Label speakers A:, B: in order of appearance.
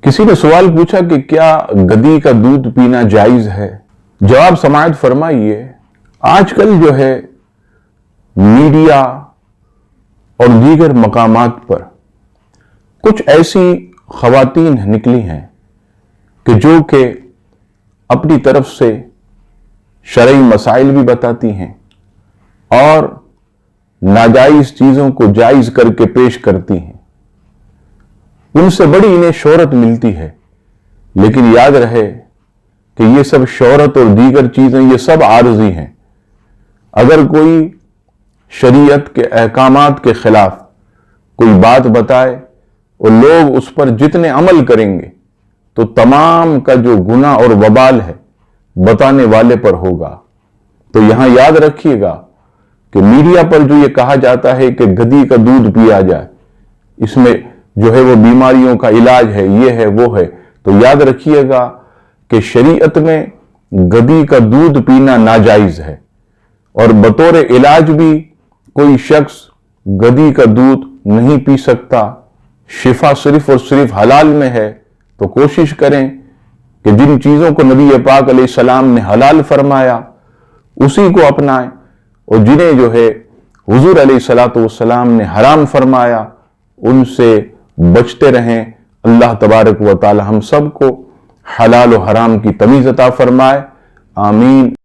A: کسی نے سوال پوچھا کہ کیا گدی کا دودھ پینا جائز ہے؟ جواب سماعت فرمائیے، آج کل جو ہے میڈیا اور دیگر مقامات پر کچھ ایسی خواتین نکلی ہیں کہ جو کہ اپنی طرف سے شرعی مسائل بھی بتاتی ہیں اور ناجائز چیزوں کو جائز کر کے پیش کرتی ہیں۔ ان سے بڑی انہیں شہرت ملتی ہے، لیکن یاد رہے کہ یہ سب شہرت اور دیگر چیزیں یہ سب عارضی ہیں۔ اگر کوئی شریعت کے احکامات کے خلاف کوئی بات بتائے اور لوگ اس پر جتنے عمل کریں گے تو تمام کا جو گناہ اور وبال ہے بتانے والے پر ہوگا۔ تو یہاں یاد رکھیے گا کہ میڈیا پر جو یہ کہا جاتا ہے کہ گدی کا دودھ پیا جائے، اس میں جو ہے وہ بیماریوں کا علاج ہے، یہ ہے وہ ہے، تو یاد رکھیے گا کہ شریعت میں گدی کا دودھ پینا ناجائز ہے، اور بطور علاج بھی کوئی شخص گدی کا دودھ نہیں پی سکتا۔ شفا صرف اور صرف حلال میں ہے، تو کوشش کریں کہ جن چیزوں کو نبی پاک علیہ السلام نے حلال فرمایا اسی کو اپنائیں، اور جنہیں جو ہے حضور علیہ السلام نے حرام فرمایا ان سے بچتے رہیں۔ اللہ تبارک و تعالی ہم سب کو حلال و حرام کی تمیز عطا فرمائے، آمین۔